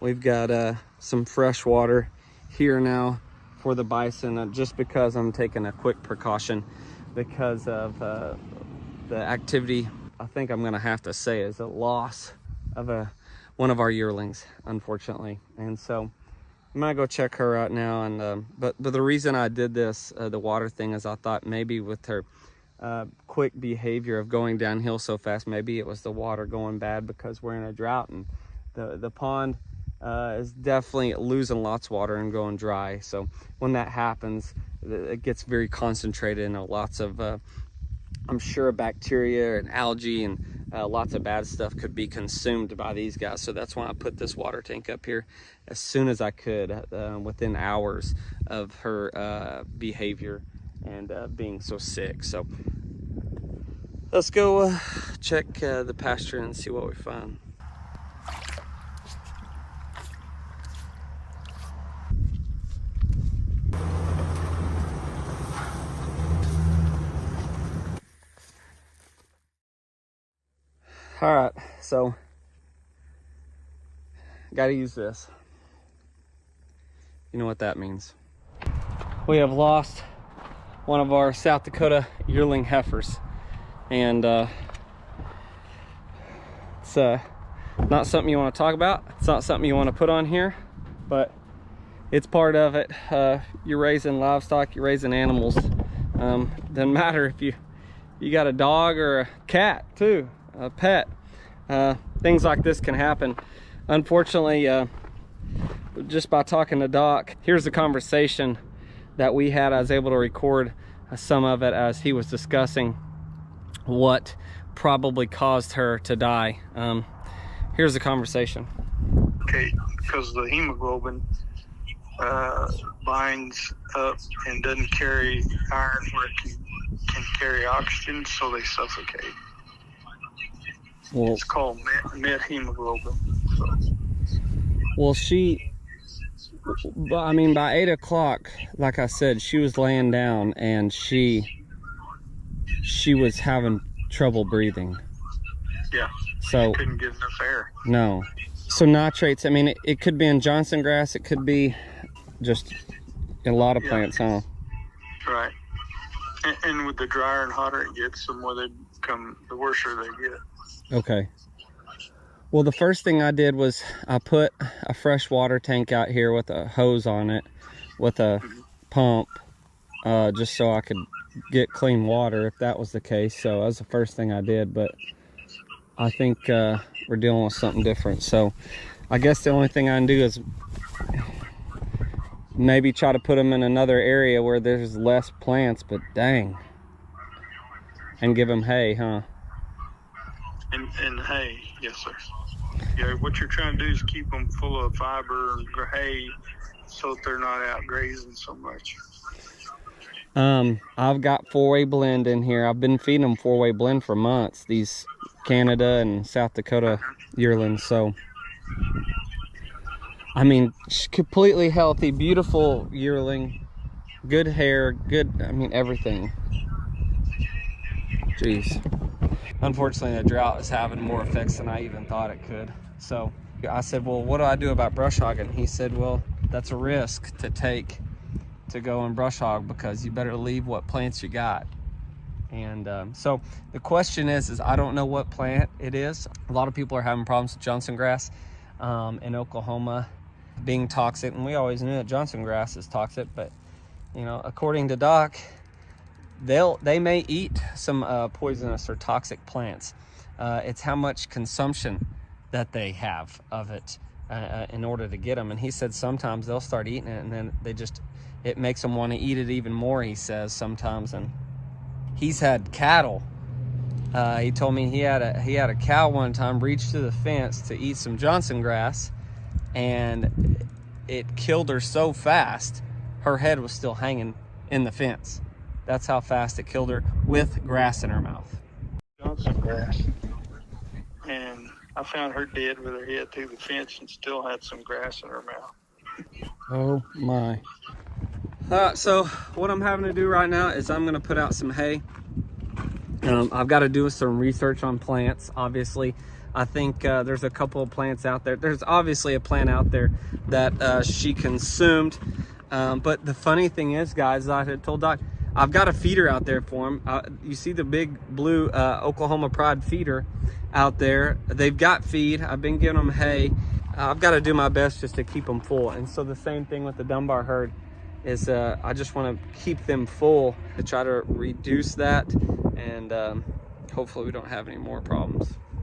we've got some fresh water here now for the bison, just because I'm taking a quick precaution because of the activity. I think I'm gonna have to say is a loss of one of our yearlings, unfortunately. And so I'm gonna go check her out now. And but the reason I did this, the water thing, is I thought maybe with her quick behavior of going downhill so fast, maybe it was the water going bad because we're in a drought, and the pond is definitely losing lots of water and going dry. So when that happens, it gets very concentrated, and lots of I'm sure bacteria and algae and lots of bad stuff could be consumed by these guys. So that's why I put this water tank up here as soon as I could, within hours of her behavior and being so sick. So let's go check the pasture and see what we find. All right, so gotta use this. You know what that means. We have lost one of our South Dakota yearling heifers, and it's not something you want to talk about. It's not something you want to put on here, but it's part of it. You're raising livestock, you're raising animals. Doesn't matter if you got a dog or a cat too, a pet. Things like this can happen. Unfortunately, just by talking to Doc, here's the conversation that we had. I was able to record some of it as he was discussing what probably caused her to die. Here's the conversation. Okay, because the hemoglobin binds up and doesn't carry iron where it can carry oxygen, so they suffocate. Well, it's called methemoglobin. So. Well, I mean, by 8 o'clock, like I said, she was laying down and she was having trouble breathing. Yeah. So couldn't get enough air. No. So nitrates, I mean, it could be in Johnson grass, it could be just in a lot of plants, huh? Right. And with the drier and hotter it gets, the more they become, the worse they get. Okay. Well, the first thing I did was I put a fresh water tank out here with a hose on it, with a pump, just so I could get clean water if that was the case. So that was the first thing I did, but I think we're dealing with something different. So I guess the only thing I can do is maybe try to put them in another area where there's less plants, but dang. And give them hay, huh? And hay, yes sir. Yeah, what you're trying to do is keep them full of fiber and hay so that they're not out grazing so much. I've got 4-way blend in here. I've been feeding them 4-way blend for months, these Canada and South Dakota yearlings. So I mean, completely healthy, beautiful yearling, good hair, good, I mean, everything. Jeez. Unfortunately, the drought is having more effects than I even thought it could. So I said, well, what do I do about brush hogging? He said, well, that's a risk to take to go and brush hog, because you better leave what plants you got. And so the question is I don't know what plant it is. A lot of people are having problems with Johnson grass in Oklahoma being toxic, and we always knew that Johnson grass is toxic, but you know, according to Doc, they may eat some poisonous or toxic plants. It's how much consumption that they have of it in order to get them. And he said sometimes they'll start eating it, and then it makes them want to eat it even more, he says, sometimes. And he's had cattle. He told me he had a cow one time reach to the fence to eat some Johnson grass, and it killed her so fast her head was still hanging in the fence. That's how fast it killed her, with grass in her mouth. Johnson grass. And I found her dead with her head through the fence and still had some grass in her mouth. Oh my. So what I'm having to do right now is I'm gonna put out some hay I've got to do some research on plants. Obviously, I think there's a couple of plants out there. There's obviously a plant out there that she consumed. But the funny thing is, guys, I had told Doc, I've got a feeder out there for him. You see the big blue Oklahoma Pride feeder out there. They've got feed. I've been giving them hay. I've got to do my best just to keep them full. And so the same thing with the Dunbar herd is I just want to keep them full to try to reduce that, and hopefully we don't have any more problems.